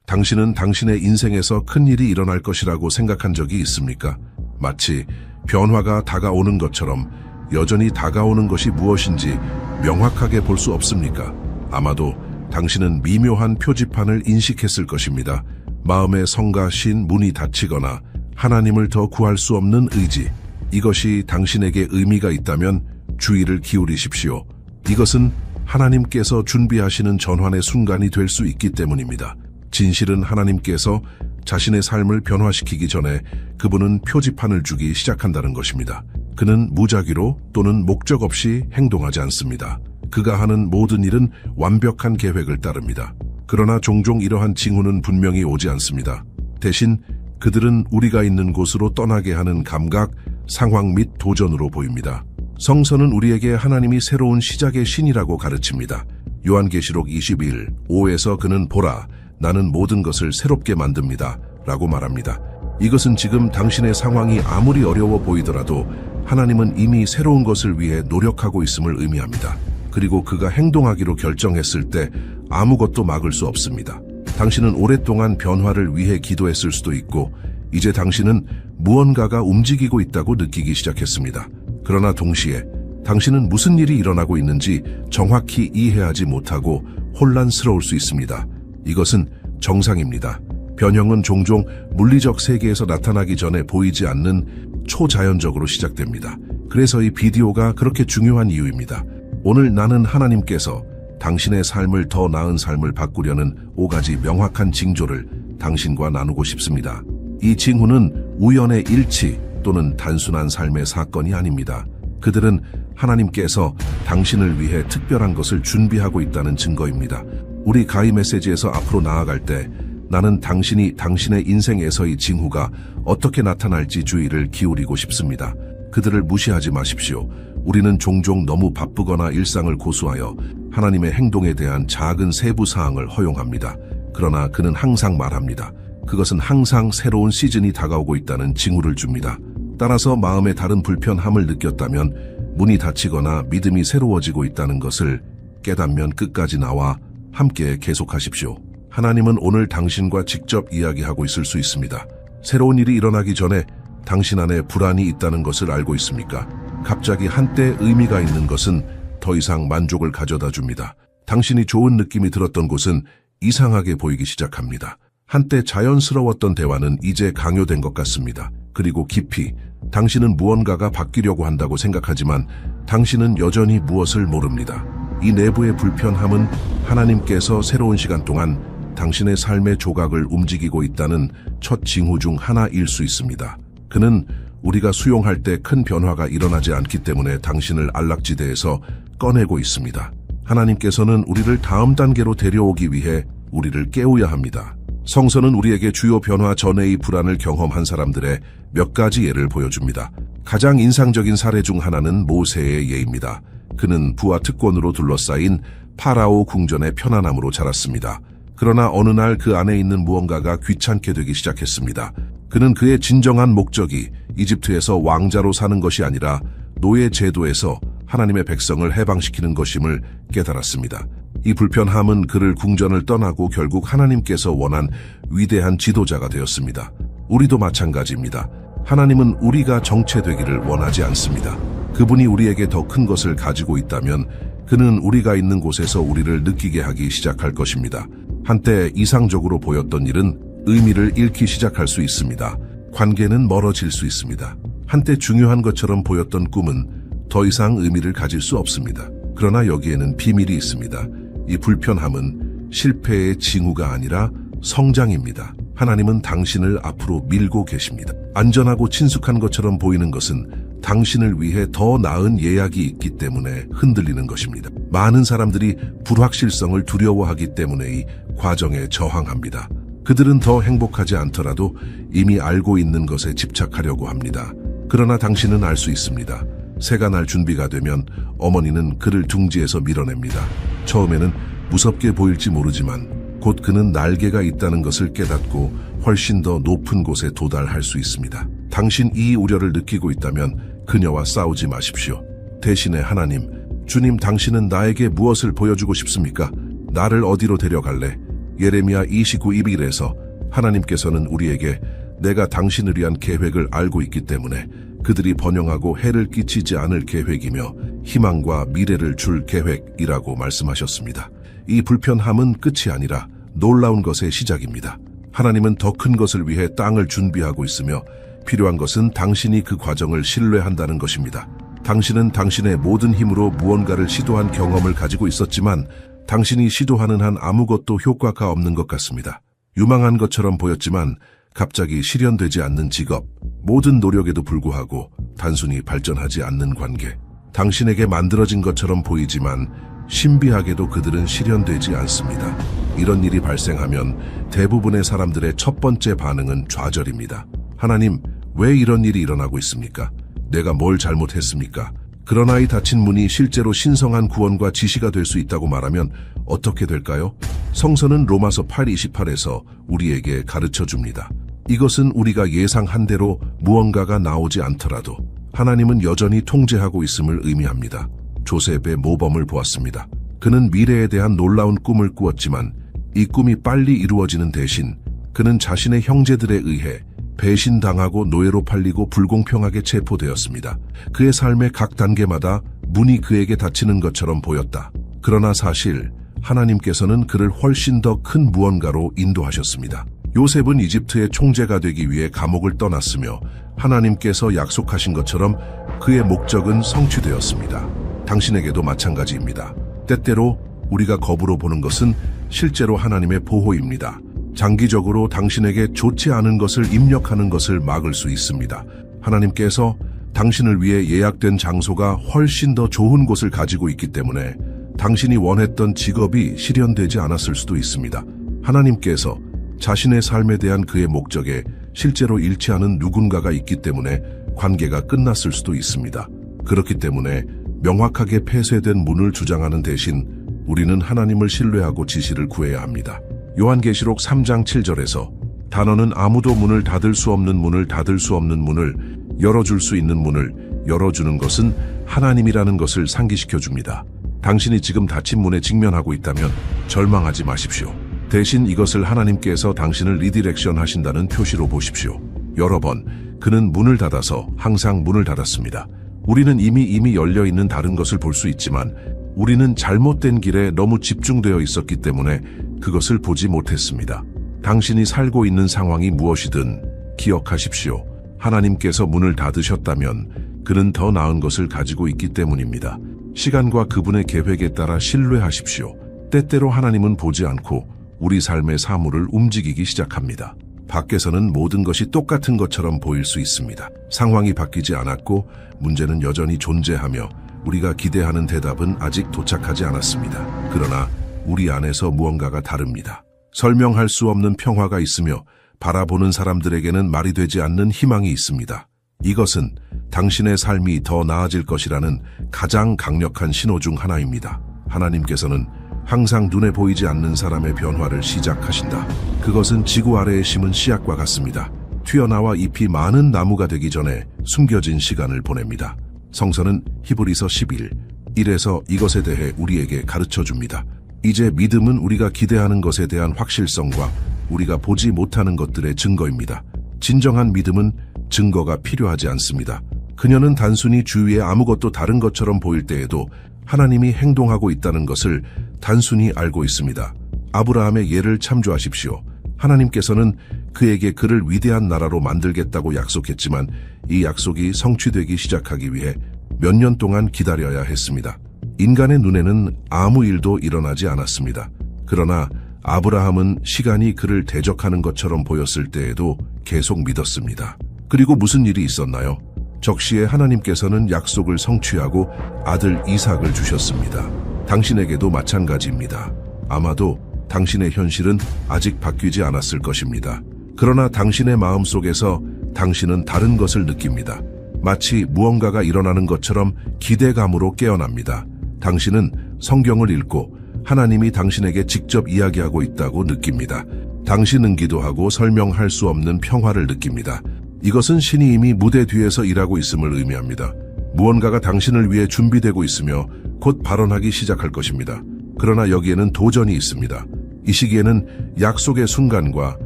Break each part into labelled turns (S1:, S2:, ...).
S1: 당신은 당신의 인생에서 큰일이 일어날 것이라고 생각한 적이 있습니까? 마치 변화가 다가오는 것처럼 여전히 다가오는 것이 무엇인지 명확하게 볼 수 없습니까? 아마도 당신은 미묘한 표지판을 인식했을 것입니다. 마음의 성과 신 문이 닫히거나 하나님을 더 구할 수 없는 의지. 이것이 당신에게 의미가 있다면 주의를 기울이십시오. 이것은 하나님께서 준비하시는 전환의 순간이 될 수 있기 때문입니다. 진실은 하나님께서 자신의 삶을 변화시키기 전에 그분은 표지판을 주기 시작한다는 것입니다. 그는 무작위로 또는 목적 없이 행동하지 않습니다. 그가 하는 모든 일은 완벽한 계획을 따릅니다. 그러나 종종 이러한 징후는 분명히 오지 않습니다. 대신 그들은 우리가 있는 곳으로 떠나게 하는 감각, 상황 및 도전으로 보입니다. 성서는 우리에게 하나님이 새로운 시작의 신이라고 가르칩니다. 요한계시록 21, 5에서 그는 보라, 나는 모든 것을 새롭게 만듭니다. 라고 말합니다. 이것은 지금 당신의 상황이 아무리 어려워 보이더라도 하나님은 이미 새로운 것을 위해 노력하고 있음을 의미합니다. 그리고 그가 행동하기로 결정했을 때 아무것도 막을 수 없습니다. 당신은 오랫동안 변화를 위해 기도했을 수도 있고 이제 당신은 무언가가 움직이고 있다고 느끼기 시작했습니다. 그러나 동시에 당신은 무슨 일이 일어나고 있는지 정확히 이해하지 못하고 혼란스러울 수 있습니다. 이것은 정상입니다. 변형은 종종 물리적 세계에서 나타나기 전에 보이지 않는 초자연적으로 시작됩니다. 그래서 이 비디오가 그렇게 중요한 이유입니다. 오늘 나는 하나님께서 당신의 삶을 더 나은 삶을 바꾸려는 5가지 명확한 징조를 당신과 나누고 싶습니다. 이 징후는 우연의 일치 또는 단순한 삶의 사건이 아닙니다. 그들은 하나님께서 당신을 위해 특별한 것을 준비하고 있다는 증거입니다. 우리 가이 메시지에서 앞으로 나아갈 때 나는 당신이 당신의 인생에서의 징후가 어떻게 나타날지 주의를 기울이고 싶습니다. 그들을 무시하지 마십시오. 우리는 종종 너무 바쁘거나 일상을 고수하여 하나님의 행동에 대한 작은 세부 사항을 허용합니다. 그러나 그는 항상 말합니다. 그것은 항상 새로운 시즌이 다가오고 있다는 징후를 줍니다. 따라서 마음에 다른 불편함을 느꼈다면 문이 닫히거나 믿음이 새로워지고 있다는 것을 깨닫면 끝까지 나와 함께 계속하십시오. 하나님은 오늘 당신과 직접 이야기하고 있을 수 있습니다. 새로운 일이 일어나기 전에 당신 안에 불안이 있다는 것을 알고 있습니까? 갑자기 한때 의미가 있는 것은 더 이상 만족을 가져다 줍니다. 당신이 좋은 느낌이 들었던 곳은 이상하게 보이기 시작합니다. 한때 자연스러웠던 대화는 이제 강요된 것 같습니다. 그리고 깊이 당신은 무언가가 바뀌려고 한다고 생각하지만 당신은 여전히 무엇을 모릅니다. 이 내부의 불편함은 하나님께서 새로운 시간 동안 당신의 삶의 조각을 움직이고 있다는 첫 징후 중 하나일 수 있습니다. 그는 우리가 수용할 때 큰 변화가 일어나지 않기 때문에 당신을 안락지대에서 꺼내고 있습니다. 하나님께서는 우리를 다음 단계로 데려오기 위해 우리를 깨워야 합니다. 성서는 우리에게 주요 변화 전에의 불안을 경험한 사람들의 몇 가지 예를 보여줍니다. 가장 인상적인 사례 중 하나는 모세의 예입니다. 그는 부와 특권으로 둘러싸인 파라오 궁전의 편안함으로 자랐습니다. 그러나 어느 날 그 안에 있는 무언가가 귀찮게 되기 시작했습니다. 그는 그의 진정한 목적이 이집트에서 왕자로 사는 것이 아니라 노예 제도에서 하나님의 백성을 해방시키는 것임을 깨달았습니다. 이 불편함은 그를 궁전을 떠나고 결국 하나님께서 원한 위대한 지도자가 되었습니다. 우리도 마찬가지입니다. 하나님은 우리가 정체되기를 원하지 않습니다. 그분이 우리에게 더 큰 것을 가지고 있다면 그는 우리가 있는 곳에서 우리를 느끼게 하기 시작할 것입니다. 한때 이상적으로 보였던 일은 의미를 잃기 시작할 수 있습니다. 관계는 멀어질 수 있습니다. 한때 중요한 것처럼 보였던 꿈은 더 이상 의미를 가질 수 없습니다. 그러나 여기에는 비밀이 있습니다. 이 불편함은 실패의 징후가 아니라 성장입니다. 하나님은 당신을 앞으로 밀고 계십니다. 안전하고 친숙한 것처럼 보이는 것은 당신을 위해 더 나은 예약이 있기 때문에 흔들리는 것입니다. 많은 사람들이 불확실성을 두려워하기 때문에 이 과정에 저항합니다. 그들은 더 행복하지 않더라도 이미 알고 있는 것에 집착하려고 합니다. 그러나 당신은 알 수 있습니다. 새가 날 준비가 되면 어머니는 그를 둥지에서 밀어냅니다. 처음에는 무섭게 보일지 모르지만 곧 그는 날개가 있다는 것을 깨닫고 훨씬 더 높은 곳에 도달할 수 있습니다. 당신 이 우려를 느끼고 있다면 그녀와 싸우지 마십시오. 대신에 하나님, 주님 당신은 나에게 무엇을 보여주고 싶습니까? 나를 어디로 데려갈래? 예레미야 29:1에서 하나님께서는 우리에게 내가 당신을 위한 계획을 알고 있기 때문에 그들이 번영하고 해를 끼치지 않을 계획이며 희망과 미래를 줄 계획이라고 말씀하셨습니다. 이 불편함은 끝이 아니라 놀라운 것의 시작입니다. 하나님은 더 큰 것을 위해 땅을 준비하고 있으며 필요한 것은 당신이 그 과정을 신뢰한다는 것입니다. 당신은 당신의 모든 힘으로 무언가를 시도한 경험을 가지고 있었지만 당신이 시도하는 한 아무것도 효과가 없는 것 같습니다. 유망한 것처럼 보였지만 갑자기 실현되지 않는 직업, 모든 노력에도 불구하고 단순히 발전하지 않는 관계, 당신에게 만들어진 것처럼 보이지만 신비하게도 그들은 실현되지 않습니다. 이런 일이 발생하면 대부분의 사람들의 첫 번째 반응은 좌절입니다. 하나님, 왜 이런 일이 일어나고 있습니까? 내가 뭘 잘못했습니까? 그러나 이 닫힌 문이 실제로 신성한 구원과 지시가 될 수 있다고 말하면 어떻게 될까요? 성서는 로마서 8:28에서 우리에게 가르쳐 줍니다. 이것은 우리가 예상한 대로 무언가가 나오지 않더라도 하나님은 여전히 통제하고 있음을 의미합니다. 조셉의 모범을 보았습니다. 그는 미래에 대한 놀라운 꿈을 꾸었지만 이 꿈이 빨리 이루어지는 대신 그는 자신의 형제들에 의해 배신당하고 노예로 팔리고 불공평하게 체포되었습니다. 그의 삶의 각 단계마다 문이 그에게 닫히는 것처럼 보였다. 그러나 사실 하나님께서는 그를 훨씬 더 큰 무언가로 인도하셨습니다. 요셉은 이집트의 총재가 되기 위해 감옥을 떠났으며 하나님께서 약속하신 것처럼 그의 목적은 성취되었습니다. 당신에게도 마찬가지입니다. 때때로 우리가 겁으로 보는 것은 실제로 하나님의 보호입니다. 장기적으로 당신에게 좋지 않은 것을 입력하는 것을 막을 수 있습니다. 하나님께서 당신을 위해 예약된 장소가 훨씬 더 좋은 곳을 가지고 있기 때문에 당신이 원했던 직업이 실현되지 않았을 수도 있습니다. 하나님께서 자신의 삶에 대한 그의 목적에 실제로 일치하는 누군가가 있기 때문에 관계가 끝났을 수도 있습니다. 그렇기 때문에 명확하게 폐쇄된 문을 주장하는 대신 우리는 하나님을 신뢰하고 지시를 구해야 합니다. 요한계시록 3장 7절에서 단어는 아무도 문을 닫을 수 없는 문을 닫을 수 없는 문을 열어줄 수 있는 문을 열어주는 것은 하나님이라는 것을 상기시켜 줍니다. 당신이 지금 닫힌 문에 직면하고 있다면 절망하지 마십시오. 대신 이것을 하나님께서 당신을 리디렉션 하신다는 표시로 보십시오. 여러 번 그는 문을 닫아서 항상 문을 닫았습니다. 우리는 이미 열려있는 다른 것을 볼 수 있지만 우리는 잘못된 길에 너무 집중되어 있었기 때문에 그것을 보지 못했습니다. 당신이 살고 있는 상황이 무엇이든 기억하십시오. 하나님께서 문을 닫으셨다면 그는 더 나은 것을 가지고 있기 때문입니다. 시간과 그분의 계획에 따라 신뢰하십시오. 때때로 하나님은 보지 않고 우리 삶의 사물을 움직이기 시작합니다. 밖에서는 모든 것이 똑같은 것처럼 보일 수 있습니다. 상황이 바뀌지 않았고 문제는 여전히 존재하며 우리가 기대하는 대답은 아직 도착하지 않았습니다. 그러나 우리 안에서 무언가가 다릅니다. 설명할 수 없는 평화가 있으며 바라보는 사람들에게는 말이 되지 않는 희망이 있습니다. 이것은 당신의 삶이 더 나아질 것이라는 가장 강력한 신호 중 하나입니다. 하나님께서는 항상 눈에 보이지 않는 사람의 변화를 시작하신다. 그것은 지구 아래에 심은 씨앗과 같습니다. 튀어나와 잎이 많은 나무가 되기 전에 숨겨진 시간을 보냅니다. 성서는 히브리서 11에서 이것에 대해 우리에게 가르쳐 줍니다. 이제 믿음은 우리가 기대하는 것에 대한 확실성과 우리가 보지 못하는 것들의 증거입니다. 진정한 믿음은 증거가 필요하지 않습니다. 그녀는 단순히 주위에 아무것도 다른 것처럼 보일 때에도 하나님이 행동하고 있다는 것을 단순히 알고 있습니다. 아브라함의 예를 참조하십시오. 하나님께서는 그에게 그를 위대한 나라로 만들겠다고 약속했지만 이 약속이 성취되기 시작하기 위해 몇 년 동안 기다려야 했습니다. 인간의 눈에는 아무 일도 일어나지 않았습니다. 그러나 아브라함은 시간이 그를 대적하는 것처럼 보였을 때에도 계속 믿었습니다. 그리고 무슨 일이 있었나요? 적시에 하나님께서는 약속을 성취하고 아들 이삭을 주셨습니다. 당신에게도 마찬가지입니다. 아마도 당신의 현실은 아직 바뀌지 않았을 것입니다. 그러나 당신의 마음속에서 당신은 다른 것을 느낍니다. 마치 무언가가 일어나는 것처럼 기대감으로 깨어납니다. 당신은 성경을 읽고 하나님이 당신에게 직접 이야기하고 있다고 느낍니다. 당신은 기도하고 설명할 수 없는 평화를 느낍니다. 이것은 신이 이미 무대 뒤에서 일하고 있음을 의미합니다. 무언가가 당신을 위해 준비되고 있으며 곧 발언하기 시작할 것입니다. 그러나 여기에는 도전이 있습니다. 이 시기에는 약속의 순간과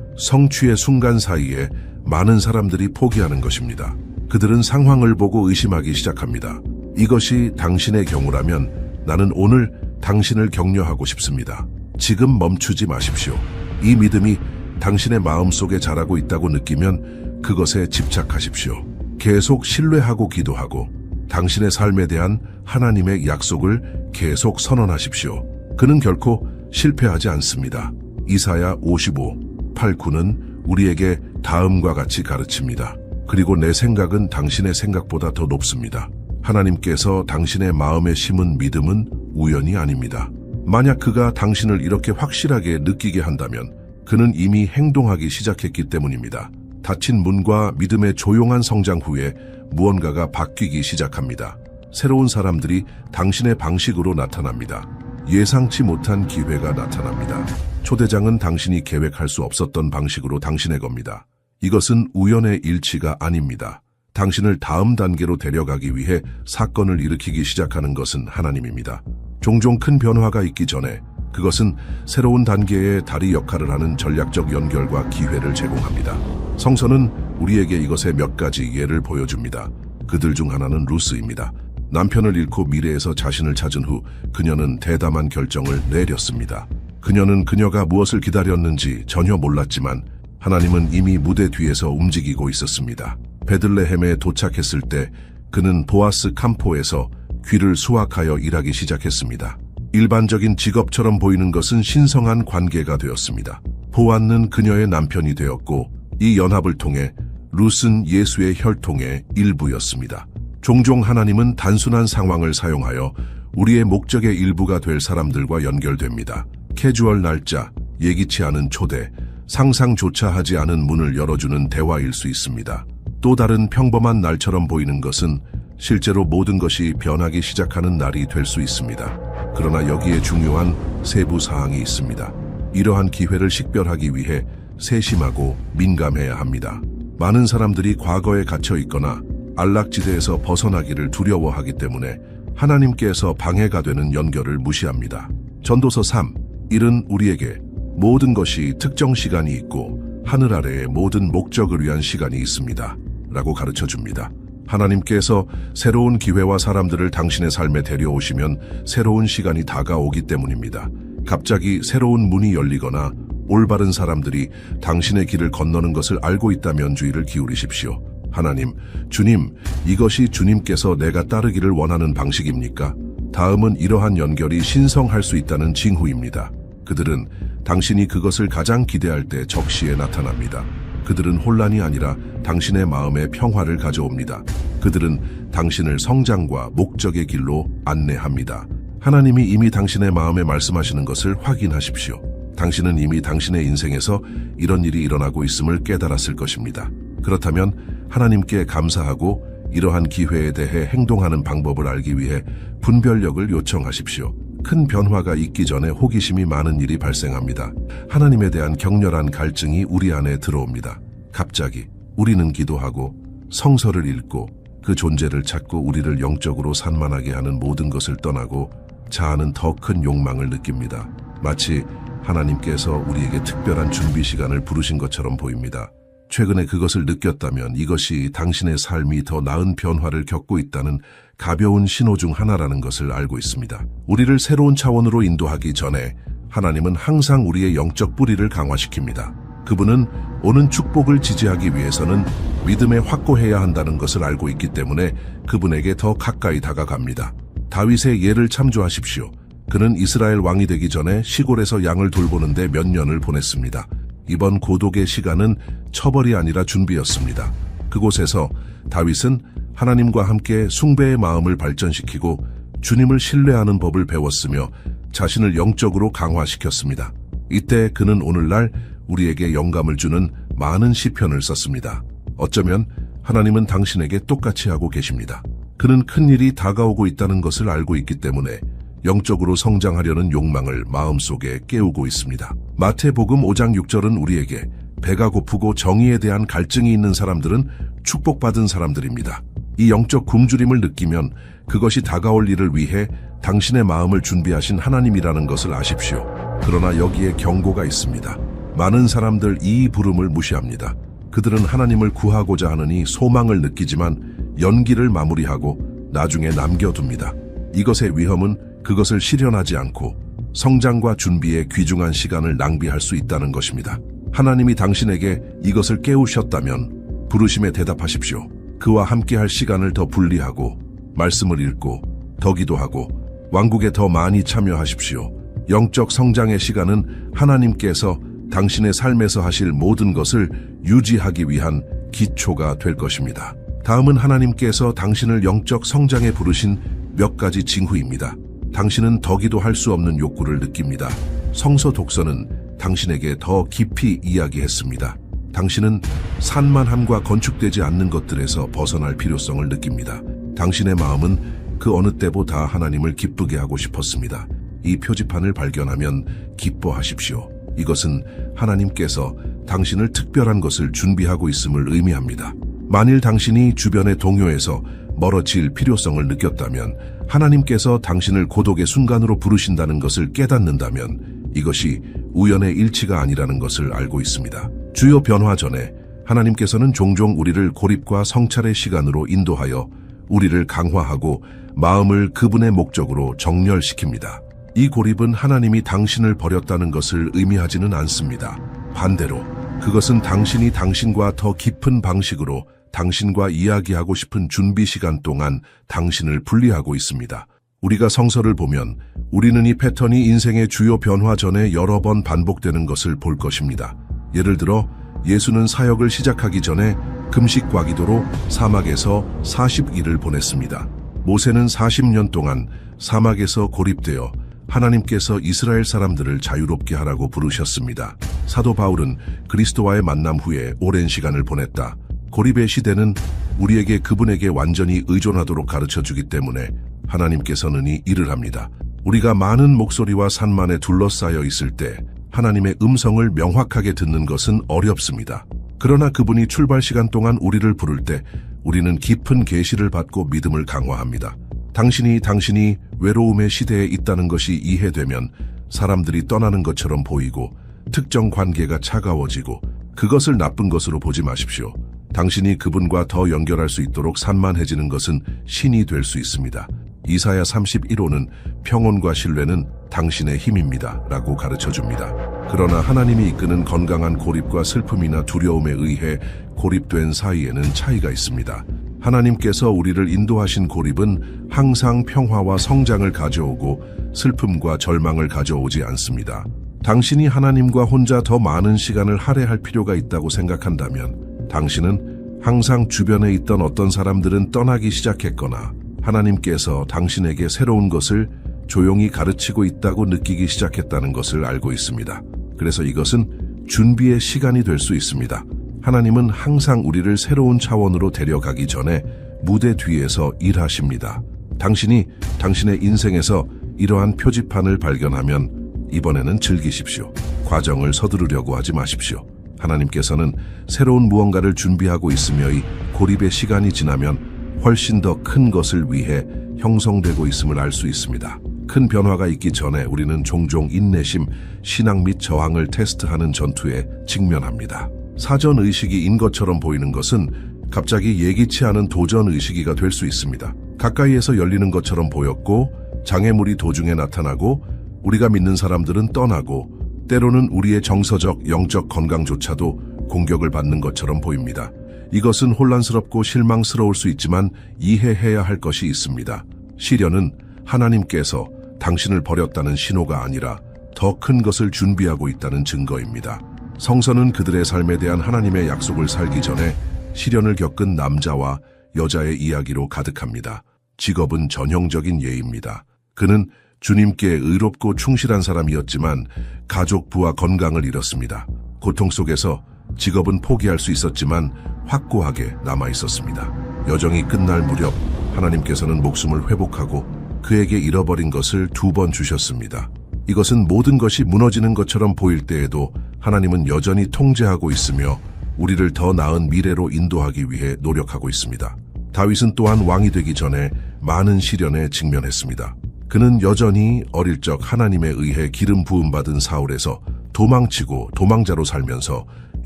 S1: 성취의 순간 사이에 많은 사람들이 포기하는 것입니다. 그들은 상황을 보고 의심하기 시작합니다. 이것이 당신의 경우라면 나는 오늘 당신을 격려하고 싶습니다. 지금 멈추지 마십시오. 이 믿음이 당신의 마음속에 자라고 있다고 느끼면 그것에 집착하십시오. 계속 신뢰하고 기도하고 당신의 삶에 대한 하나님의 약속을 계속 선언하십시오. 그는 결코 실패하지 않습니다. 이사야 55, 8, 9는 우리에게 다음과 같이 가르칩니다. 그리고 내 생각은 당신의 생각보다 더 높습니다. 하나님께서 당신의 마음에 심은 믿음은 우연이 아닙니다. 만약 그가 당신을 이렇게 확실하게 느끼게 한다면 그는 이미 행동하기 시작했기 때문입니다. 닫힌 문과 믿음의 조용한 성장 후에 무언가가 바뀌기 시작합니다. 새로운 사람들이 당신의 방식으로 나타납니다. 예상치 못한 기회가 나타납니다. 초대장은 당신이 계획할 수 없었던 방식으로 당신의 겁니다. 이것은 우연의 일치가 아닙니다. 당신을 다음 단계로 데려가기 위해 사건을 일으키기 시작하는 것은 하나님입니다. 종종 큰 변화가 있기 전에 그것은 새로운 단계의 다리 역할을 하는 전략적 연결과 기회를 제공합니다. 성서는 우리에게 이것의 몇 가지 예를 보여줍니다. 그들 중 하나는 루스입니다. 남편을 잃고 미래에서 자신을 찾은 후 그녀는 대담한 결정을 내렸습니다. 그녀는 그녀가 무엇을 기다렸는지 전혀 몰랐지만 하나님은 이미 무대 뒤에서 움직이고 있었습니다. 베들레헴에 도착했을 때 그는 보아스 캄포에서 귀를 수확하여 일하기 시작했습니다. 일반적인 직업처럼 보이는 것은 신성한 관계가 되었습니다. 보아스는 그녀의 남편이 되었고 이 연합을 통해 룻은 예수의 혈통의 일부였습니다. 종종 하나님은 단순한 상황을 사용하여 우리의 목적의 일부가 될 사람들과 연결됩니다. 캐주얼 날짜, 예기치 않은 초대, 상상조차 하지 않은 문을 열어주는 대화일 수 있습니다. 또 다른 평범한 날처럼 보이는 것은 실제로 모든 것이 변하기 시작하는 날이 될 수 있습니다. 그러나 여기에 중요한 세부 사항이 있습니다. 이러한 기회를 식별하기 위해 세심하고 민감해야 합니다. 많은 사람들이 과거에 갇혀 있거나 안락지대에서 벗어나기를 두려워하기 때문에 하나님께서 방해가 되는 연결을 무시합니다. 전도서 3, 1은 우리에게 모든 것이 특정 시간이 있고 하늘 아래에 모든 목적을 위한 시간이 있습니다. 라고 가르쳐 줍니다. 하나님께서 새로운 기회와 사람들을 당신의 삶에 데려오시면 새로운 시간이 다가오기 때문입니다. 갑자기 새로운 문이 열리거나 올바른 사람들이 당신의 길을 건너는 것을 알고 있다면 주의를 기울이십시오. 하나님, 주님, 이것이 주님께서 내가 따르기를 원하는 방식입니까? 다음은 이러한 연결이 신성할 수 있다는 징후입니다. 그들은 당신이 그것을 가장 기대할 때 적시에 나타납니다. 그들은 혼란이 아니라 당신의 마음에 평화를 가져옵니다. 그들은 당신을 성장과 목적의 길로 안내합니다. 하나님이 이미 당신의 마음에 말씀하시는 것을 확인하십시오. 당신은 이미 당신의 인생에서 이런 일이 일어나고 있음을 깨달았을 것입니다. 그렇다면 하나님께 감사하고 이러한 기회에 대해 행동하는 방법을 알기 위해 분별력을 요청하십시오. 큰 변화가 있기 전에 호기심이 많은 일이 발생합니다. 하나님에 대한 격렬한 갈증이 우리 안에 들어옵니다. 갑자기 우리는 기도하고 성서를 읽고 그 존재를 찾고 우리를 영적으로 산만하게 하는 모든 것을 떠나고 자아는 더 큰 욕망을 느낍니다. 마치 하나님께서 우리에게 특별한 준비 시간을 부르신 것처럼 보입니다. 최근에 그것을 느꼈다면 이것이 당신의 삶이 더 나은 변화를 겪고 있다는 가벼운 신호 중 하나라는 것을 알고 있습니다. 우리를 새로운 차원으로 인도하기 전에 하나님은 항상 우리의 영적 뿌리를 강화시킵니다. 그분은 오는 축복을 지지하기 위해서는 믿음에 확고해야 한다는 것을 알고 있기 때문에 그분에게 더 가까이 다가갑니다. 다윗의 예를 참조하십시오. 그는 이스라엘 왕이 되기 전에 시골에서 양을 돌보는데 몇 년을 보냈습니다. 이번 고독의 시간은 처벌이 아니라 준비였습니다. 그곳에서 다윗은 하나님과 함께 숭배의 마음을 발전시키고 주님을 신뢰하는 법을 배웠으며 자신을 영적으로 강화시켰습니다. 이때 그는 오늘날 우리에게 영감을 주는 많은 시편을 썼습니다. 어쩌면 하나님은 당신에게 똑같이 하고 계십니다. 그는 큰 일이 다가오고 있다는 것을 알고 있기 때문에 영적으로 성장하려는 욕망을 마음속에 깨우고 있습니다. 마태복음 5장 6절은 우리에게 배가 고프고 정의에 대한 갈증이 있는 사람들은 축복받은 사람들입니다. 이 영적 굶주림을 느끼면 그것이 다가올 일을 위해 당신의 마음을 준비하신 하나님이라는 것을 아십시오. 그러나 여기에 경고가 있습니다. 많은 사람들 이 부름을 무시합니다. 그들은 하나님을 구하고자 하느니 소망을 느끼지만 연기를 마무리하고 나중에 남겨둡니다. 이것의 위험은 그것을 실현하지 않고 성장과 준비에 귀중한 시간을 낭비할 수 있다는 것입니다. 하나님이 당신에게 이것을 깨우셨다면 부르심에 대답하십시오. 그와 함께할 시간을 더 분리하고 말씀을 읽고 더 기도하고 왕국에 더 많이 참여하십시오. 영적 성장의 시간은 하나님께서 당신의 삶에서 하실 모든 것을 유지하기 위한 기초가 될 것입니다. 다음은 하나님께서 당신을 영적 성장에 부르신 몇 가지 징후입니다. 당신은 더 기도할 수 없는 욕구를 느낍니다. 성서 독서는 당신에게 더 깊이 이야기했습니다. 당신은 산만함과 건축되지 않는 것들에서 벗어날 필요성을 느낍니다. 당신의 마음은 그 어느 때보다 하나님을 기쁘게 하고 싶었습니다. 이 표지판을 발견하면 기뻐하십시오. 이것은 하나님께서 당신을 특별한 것을 준비하고 있음을 의미합니다. 만일 당신이 주변의 동요에서 멀어질 필요성을 느꼈다면, 하나님께서 당신을 고독의 순간으로 부르신다는 것을 깨닫는다면 이것이 우연의 일치가 아니라는 것을 알고 있습니다. 주요 변화 전에 하나님께서는 종종 우리를 고립과 성찰의 시간으로 인도하여 우리를 강화하고 마음을 그분의 목적으로 정렬시킵니다. 이 고립은 하나님이 당신을 버렸다는 것을 의미하지는 않습니다. 반대로 그것은 당신이 당신과 더 깊은 방식으로 당신과 이야기하고 싶은 준비 시간 동안 당신을 분리하고 있습니다. 우리가 성서를 보면 우리는 이 패턴이 인생의 주요 변화 전에 여러 번 반복되는 것을 볼 것입니다. 예를 들어 예수는 사역을 시작하기 전에 금식과 기도로 사막에서 40일을 보냈습니다. 모세는 40년 동안 사막에서 고립되어 하나님께서 이스라엘 사람들을 자유롭게 하라고 부르셨습니다. 사도 바울은 그리스도와의 만남 후에 오랜 시간을 보냈다. 고립의 시대는 우리에게 그분에게 완전히 의존하도록 가르쳐주기 때문에 하나님께서는 이 일을 합니다. 우리가 많은 목소리와 산만에 둘러싸여 있을 때 하나님의 음성을 명확하게 듣는 것은 어렵습니다. 그러나 그분이 출발 시간 동안 우리를 부를 때 우리는 깊은 계시를 받고 믿음을 강화합니다. 당신이 외로움의 시대에 있다는 것이 이해되면 사람들이 떠나는 것처럼 보이고 특정 관계가 차가워지고 그것을 나쁜 것으로 보지 마십시오. 당신이 그분과 더 연결할 수 있도록 산만해지는 것은 신이 될 수 있습니다. 이사야 31호는 평온과 신뢰는 당신의 힘입니다 라고 가르쳐줍니다. 그러나 하나님이 이끄는 건강한 고립과 슬픔이나 두려움에 의해 고립된 사이에는 차이가 있습니다. 하나님께서 우리를 인도하신 고립은 항상 평화와 성장을 가져오고 슬픔과 절망을 가져오지 않습니다. 당신이 하나님과 혼자 더 많은 시간을 할애할 필요가 있다고 생각한다면 당신은 항상 주변에 있던 어떤 사람들은 떠나기 시작했거나 하나님께서 당신에게 새로운 것을 조용히 가르치고 있다고 느끼기 시작했다는 것을 알고 있습니다. 그래서 이것은 준비의 시간이 될 수 있습니다. 하나님은 항상 우리를 새로운 차원으로 데려가기 전에 무대 뒤에서 일하십니다. 당신이 당신의 인생에서 이러한 표지판을 발견하면 이번에는 즐기십시오. 과정을 서두르려고 하지 마십시오. 하나님께서는 새로운 무언가를 준비하고 있으며 이 고립의 시간이 지나면 훨씬 더 큰 것을 위해 형성되고 있음을 알 수 있습니다. 큰 변화가 있기 전에 우리는 종종 인내심, 신앙 및 저항을 테스트하는 전투에 직면합니다. 사전 의식이인 것처럼 보이는 것은 갑자기 예기치 않은 도전 의식이가 될 수 있습니다. 가까이에서 열리는 것처럼 보였고 장애물이 도중에 나타나고 우리가 믿는 사람들은 떠나고 때로는 우리의 정서적, 영적 건강조차도 공격을 받는 것처럼 보입니다. 이것은 혼란스럽고 실망스러울 수 있지만 이해해야 할 것이 있습니다. 시련은 하나님께서 당신을 버렸다는 신호가 아니라 더 큰 것을 준비하고 있다는 증거입니다. 성서는 그들의 삶에 대한 하나님의 약속을 살기 전에 시련을 겪은 남자와 여자의 이야기로 가득합니다. 직업은 전형적인 예입니다. 그는 주님께 의롭고 충실한 사람이었지만 가족, 부와 건강을 잃었습니다. 고통 속에서 직업은 포기할 수 있었지만 확고하게 남아 있었습니다. 여정이 끝날 무렵 하나님께서는 목숨을 회복하고 그에게 잃어버린 것을 2번 주셨습니다. 이것은 모든 것이 무너지는 것처럼 보일 때에도 하나님은 여전히 통제하고 있으며 우리를 더 나은 미래로 인도하기 위해 노력하고 있습니다. 다윗은 또한 왕이 되기 전에 많은 시련에 직면했습니다. 그는 여전히 어릴 적 하나님에 의해 기름 부음받은 사울에서 도망치고 도망자로 살면서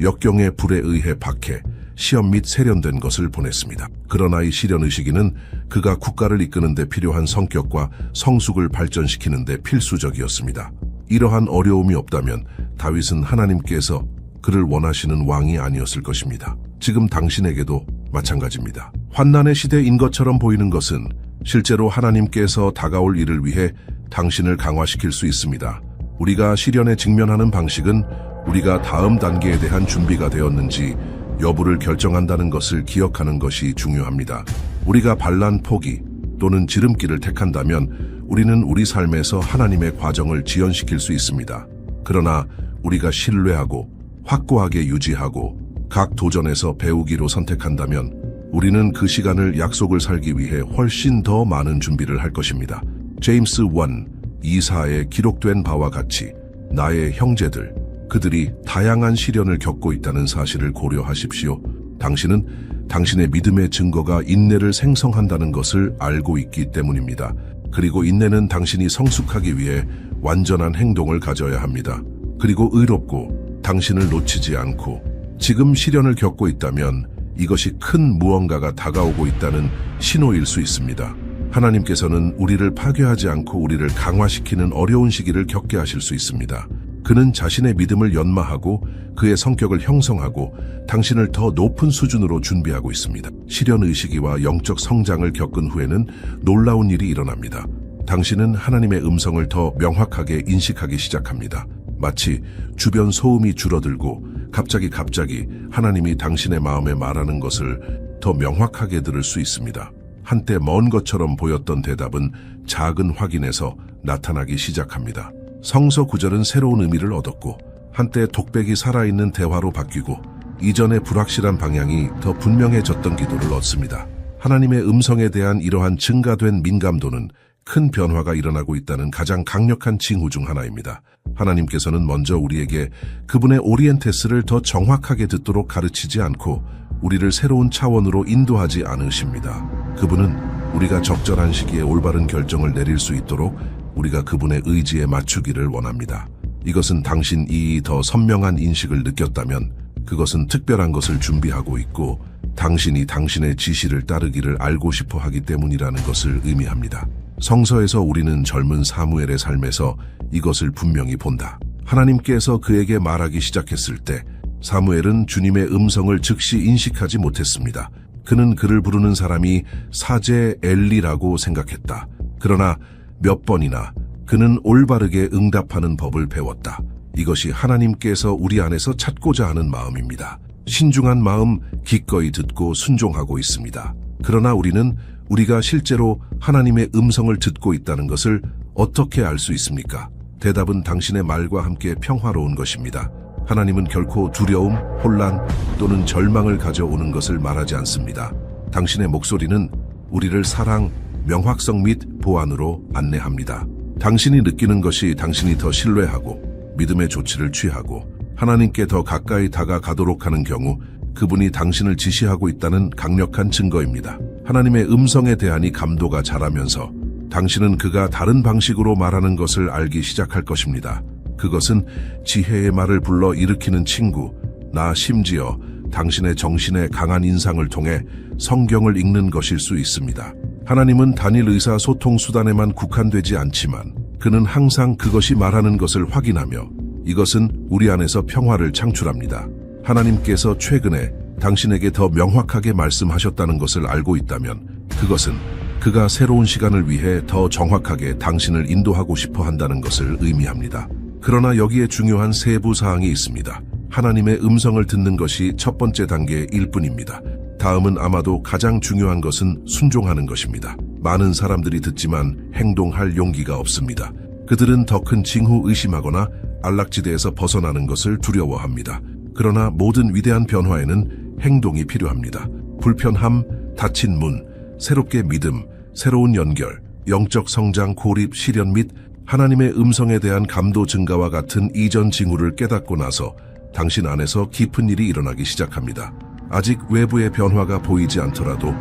S1: 역경의 불에 의해 박해, 시험 및 세련된 것을 보냈습니다. 그러나 이 시련의식이는 그가 국가를 이끄는 데 필요한 성격과 성숙을 발전시키는 데 필수적이었습니다. 이러한 어려움이 없다면 다윗은 하나님께서 그를 원하시는 왕이 아니었을 것입니다. 지금 당신에게도 마찬가지입니다. 환난의 시대인 것처럼 보이는 것은 실제로 하나님께서 다가올 일을 위해 당신을 강화시킬 수 있습니다. 우리가 시련에 직면하는 방식은 우리가 다음 단계에 대한 준비가 되었는지 여부를 결정한다는 것을 기억하는 것이 중요합니다. 우리가 반란 포기 또는 지름길을 택한다면 우리는 우리 삶에서 하나님의 과정을 지연시킬 수 있습니다. 그러나 우리가 신뢰하고 확고하게 유지하고 각 도전에서 배우기로 선택한다면 우리는 그 시간을 약속을 살기 위해 훨씬 더 많은 준비를 할 것입니다. 제임스 1:24에 기록된 바와 같이 나의 형제들, 그들이 다양한 시련을 겪고 있다는 사실을 고려하십시오. 당신은 당신의 믿음의 증거가 인내를 생성한다는 것을 알고 있기 때문입니다. 그리고 인내는 당신이 성숙하기 위해 완전한 행동을 가져야 합니다. 그리고 의롭고 당신을 놓치지 않고 지금 시련을 겪고 있다면 이것이 큰 무언가가 다가오고 있다는 신호일 수 있습니다. 하나님께서는 우리를 파괴하지 않고 우리를 강화시키는 어려운 시기를 겪게 하실 수 있습니다. 그는 자신의 믿음을 연마하고 그의 성격을 형성하고 당신을 더 높은 수준으로 준비하고 있습니다. 시련의식이와 영적 성장을 겪은 후에는 놀라운 일이 일어납니다. 당신은 하나님의 음성을 더 명확하게 인식하기 시작합니다. 마치 주변 소음이 줄어들고 갑자기 하나님이 당신의 마음에 말하는 것을 더 명확하게 들을 수 있습니다. 한때 먼 것처럼 보였던 대답은 작은 확인에서 나타나기 시작합니다. 성서 구절은 새로운 의미를 얻었고 한때 독백이 살아있는 대화로 바뀌고 이전의 불확실한 방향이 더 분명해졌던 기도를 얻습니다. 하나님의 음성에 대한 이러한 증가된 민감도는 큰 변화가 일어나고 있다는 가장 강력한 징후 중 하나입니다. 하나님께서는 먼저 우리에게 그분의 오리엔테스를 더 정확하게 듣도록 가르치지 않고 우리를 새로운 차원으로 인도하지 않으십니다. 그분은 우리가 적절한 시기에 올바른 결정을 내릴 수 있도록 우리가 그분의 의지에 맞추기를 원합니다. 이것은 당신이 더 선명한 인식을 느꼈다면 그것은 특별한 것을 준비하고 있고 당신이 당신의 지시를 따르기를 알고 싶어 하기 때문이라는 것을 의미합니다. 성서에서 우리는 젊은 사무엘의 삶에서 이것을 분명히 본다. 하나님께서 그에게 말하기 시작했을 때 사무엘은 주님의 음성을 즉시 인식하지 못했습니다. 그는 그를 부르는 사람이 사제 엘리라고 생각했다. 그러나 몇 번이나 그는 올바르게 응답하는 법을 배웠다. 이것이 하나님께서 우리 안에서 찾고자 하는 마음입니다. 신중한 마음, 기꺼이 듣고 순종하고 있습니다. 그러나 우리는 우리가 실제로 하나님의 음성을 듣고 있다는 것을 어떻게 알 수 있습니까? 대답은 당신의 말과 함께 평화로운 것입니다. 하나님은 결코 두려움, 혼란 또는 절망을 가져오는 것을 말하지 않습니다. 당신의 목소리는 우리를 사랑, 명확성 및 보안으로 안내합니다. 당신이 느끼는 것이 당신이 더 신뢰하고 믿음의 조치를 취하고 하나님께 더 가까이 다가가도록 하는 경우 그분이 당신을 지시하고 있다는 강력한 증거입니다. 하나님의 음성에 대한 이 감도가 자라면서 당신은 그가 다른 방식으로 말하는 것을 알기 시작할 것입니다. 그것은 지혜의 말을 불러 일으키는 친구, 나 심지어 당신의 정신의 강한 인상을 통해 성경을 읽는 것일 수 있습니다. 하나님은 단일 의사소통 수단에만 국한되지 않지만 그는 항상 그것이 말하는 것을 확인하며 이것은 우리 안에서 평화를 창출합니다. 하나님께서 최근에 당신에게 더 명확하게 말씀하셨다는 것을 알고 있다면 그것은 그가 새로운 시간을 위해 더 정확하게 당신을 인도하고 싶어 한다는 것을 의미합니다. 그러나 여기에 중요한 세부 사항이 있습니다. 하나님의 음성을 듣는 것이 첫 번째 단계일 뿐입니다. 다음은 아마도 가장 중요한 것은 순종하는 것입니다. 많은 사람들이 듣지만 행동할 용기가 없습니다. 그들은 더 큰 징후 의심하거나 안락지대에서 벗어나는 것을 두려워합니다. 그러나 모든 위대한 변화에는 행동이 필요합니다. 불편함, 닫힌 문, 새롭게 믿음, 새로운 연결, 영적 성장, 고립, 시련 및 하나님의 음성에 대한 감도 증가와 같은 이전 징후를 깨닫고 나서 당신 안에서 깊은 일이 일어나기 시작합니다. 아직 외부의 변화가 보이지 않더라도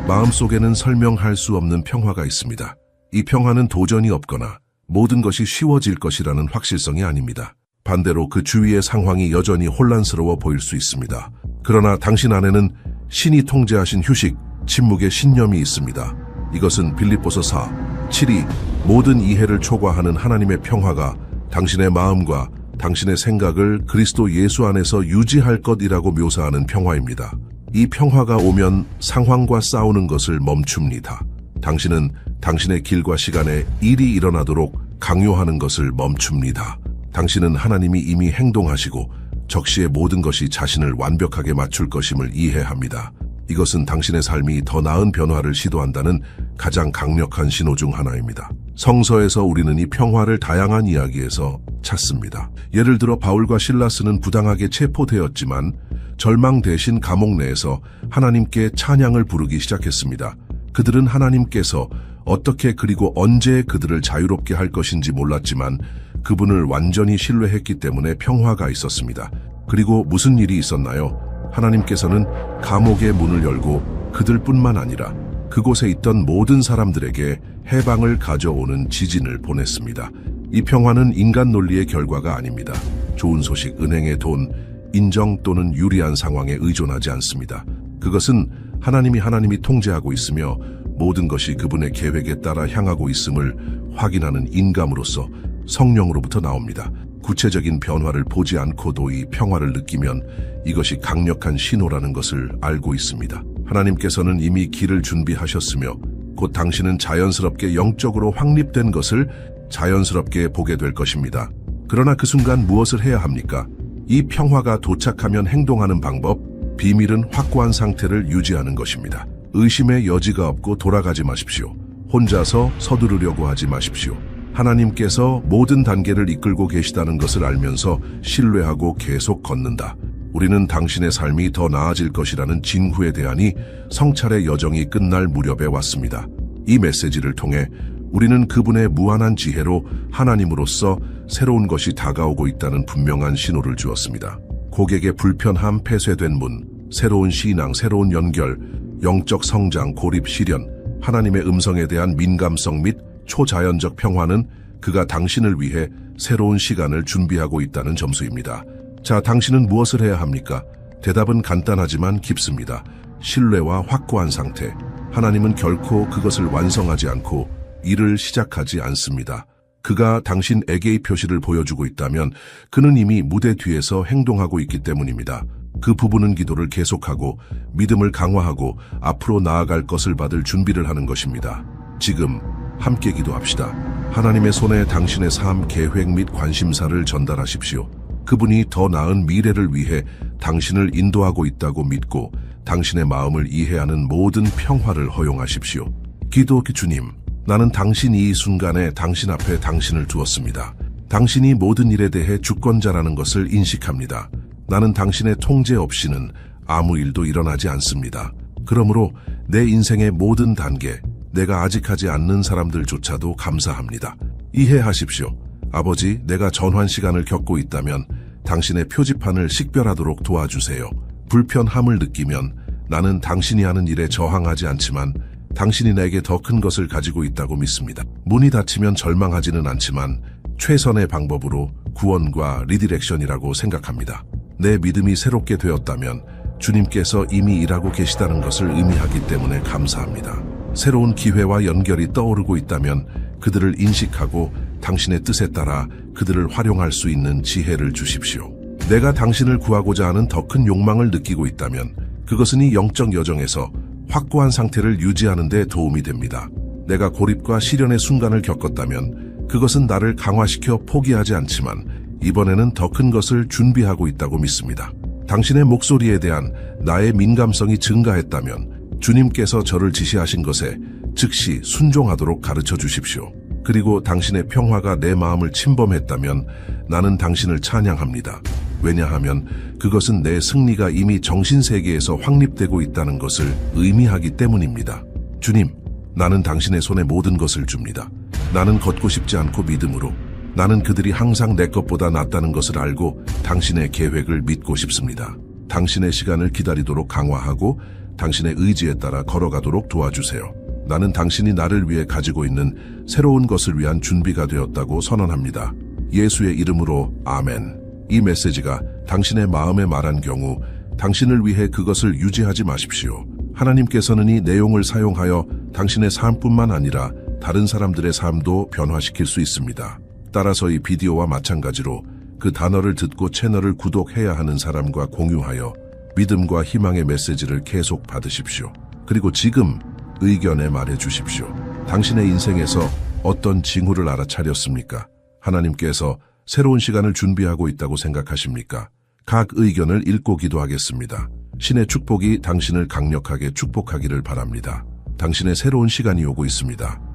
S1: 마음속에는 설명할 수 없는 평화가 있습니다. 이 평화는 도전이 없거나 모든 것이 쉬워질 것이라는 확실성이 아닙니다. 반대로 그 주위의 상황이 여전히 혼란스러워 보일 수 있습니다. 그러나 당신 안에는 신이 통제하신 휴식, 침묵의 신념이 있습니다. 이것은 빌립보서 4, 7이 모든 이해를 초과하는 하나님의 평화가 당신의 마음과 당신의 생각을 그리스도 예수 안에서 유지할 것이라고 묘사하는 평화입니다. 이 평화가 오면 상황과 싸우는 것을 멈춥니다. 당신은 당신의 길과 시간에 일이 일어나도록 강요하는 것을 멈춥니다. 당신은 하나님이 이미 행동하시고 적시에 모든 것이 자신을 완벽하게 맞출 것임을 이해합니다. 이것은 당신의 삶이 더 나은 변화를 시도한다는 가장 강력한 신호 중 하나입니다. 성서에서 우리는 이 평화를 다양한 이야기에서 찾습니다. 예를 들어 바울과 실라스는 부당하게 체포되었지만 절망 대신 감옥 내에서 하나님께 찬양을 부르기 시작했습니다. 그들은 하나님께서 어떻게 그리고 언제 그들을 자유롭게 할 것인지 몰랐지만 그분을 완전히 신뢰했기 때문에 평화가 있었습니다. 그리고 무슨 일이 있었나요? 하나님께서는 감옥의 문을 열고 그들뿐만 아니라 그곳에 있던 모든 사람들에게 해방을 가져오는 지진을 보냈습니다. 이 평화는 인간 논리의 결과가 아닙니다. 좋은 소식, 은행의 돈, 인정 또는 유리한 상황에 의존하지 않습니다. 그것은 하나님이 통제하고 있으며 모든 것이 그분의 계획에 따라 향하고 있음을 확인하는 인감으로서 성령으로부터 나옵니다. 구체적인 변화를 보지 않고도 이 평화를 느끼면 이것이 강력한 신호라는 것을 알고 있습니다. 하나님께서는 이미 길을 준비하셨으며 곧 당신은 자연스럽게 영적으로 확립된 것을 자연스럽게 보게 될 것입니다. 그러나 그 순간 무엇을 해야 합니까? 이 평화가 도착하면 행동하는 방법, 비밀은 확고한 상태를 유지하는 것입니다. 의심의 여지가 없고 돌아가지 마십시오. 혼자서 서두르려고 하지 마십시오. 하나님께서 모든 단계를 이끌고 계시다는 것을 알면서 신뢰하고 계속 걷는다. 우리는 당신의 삶이 더 나아질 것이라는 징후에 대하니 성찰의 여정이 끝날 무렵에 왔습니다. 이 메시지를 통해 우리는 그분의 무한한 지혜로 하나님으로서 새로운 것이 다가오고 있다는 분명한 신호를 주었습니다. 고객의 불편함, 폐쇄된 문, 새로운 신앙, 새로운 연결, 영적 성장, 고립, 실현, 하나님의 음성에 대한 민감성 및 초자연적 평화는 그가 당신을 위해 새로운 시간을 준비하고 있다는 점수입니다. 자, 당신은 무엇을 해야 합니까? 대답은 간단하지만 깊습니다. 신뢰와 확고한 상태. 하나님은 결코 그것을 완성하지 않고 일을 시작하지 않습니다. 그가 당신에게의 표시를 보여주고 있다면 그는 이미 무대 뒤에서 행동하고 있기 때문입니다. 그 부분은 기도를 계속하고 믿음을 강화하고 앞으로 나아갈 것을 받을 준비를 하는 것입니다. 지금 함께 기도합시다. 하나님의 손에 당신의 삶 계획 및 관심사를 전달하십시오. 그분이 더 나은 미래를 위해 당신을 인도하고 있다고 믿고 당신의 마음을 이해하는 모든 평화를 허용하십시오. 기도. 주님, 나는 당신이 이 순간에 당신 앞에 당신을 두었습니다. 당신이 모든 일에 대해 주권자라는 것을 인식합니다. 나는 당신의 통제 없이는 아무 일도 일어나지 않습니다. 그러므로 내 인생의 모든 단계, 내가 아직 하지 않는 사람들조차도 감사합니다. 이해하십시오. 아버지, 내가 전환 시간을 겪고 있다면 당신의 표지판을 식별하도록 도와주세요. 불편함을 느끼면 나는 당신이 하는 일에 저항하지 않지만 당신이 내게 더 큰 것을 가지고 있다고 믿습니다. 문이 닫히면 절망하지는 않지만 최선의 방법으로 구원과 리디렉션이라고 생각합니다. 내 믿음이 새롭게 되었다면 주님께서 이미 일하고 계시다는 것을 의미하기 때문에 감사합니다. 새로운 기회와 연결이 떠오르고 있다면 그들을 인식하고 당신의 뜻에 따라 그들을 활용할 수 있는 지혜를 주십시오. 내가 당신을 구하고자 하는 더 큰 욕망을 느끼고 있다면 그것은 이 영적 여정에서 확고한 상태를 유지하는 데 도움이 됩니다. 내가 고립과 시련의 순간을 겪었다면 그것은 나를 강화시켜 포기하지 않지만 이번에는 더 큰 것을 준비하고 있다고 믿습니다. 당신의 목소리에 대한 나의 민감성이 증가했다면 주님께서 저를 지시하신 것에 즉시 순종하도록 가르쳐 주십시오. 그리고 당신의 평화가 내 마음을 침범했다면 나는 당신을 찬양합니다. 왜냐하면 그것은 내 승리가 이미 정신세계에서 확립되고 있다는 것을 의미하기 때문입니다. 주님, 나는 당신의 손에 모든 것을 줍니다. 나는 걷고 싶지 않고 믿음으로, 나는 그들이 항상 내 것보다 낫다는 것을 알고 당신의 계획을 믿고 싶습니다. 당신의 시간을 기다리도록 강화하고 당신의 의지에 따라 걸어가도록 도와주세요. 나는 당신이 나를 위해 가지고 있는 새로운 것을 위한 준비가 되었다고 선언합니다. 예수의 이름으로 아멘. 이 메시지가 당신의 마음에 말한 경우 당신을 위해 그것을 유지하지 마십시오. 하나님께서는 이 내용을 사용하여 당신의 삶뿐만 아니라 다른 사람들의 삶도 변화시킬 수 있습니다. 따라서 이 비디오와 마찬가지로 그 단어를 듣고 채널을 구독해야 하는 사람과 공유하여 믿음과 희망의 메시지를 계속 받으십시오. 그리고 지금 의견에 말해 주십시오. 당신의 인생에서 어떤 징후를 알아차렸습니까? 하나님께서 새로운 시간을 준비하고 있다고 생각하십니까? 각 의견을 읽고 기도하겠습니다. 신의 축복이 당신을 강력하게 축복하기를 바랍니다. 당신의 새로운 시간이 오고 있습니다.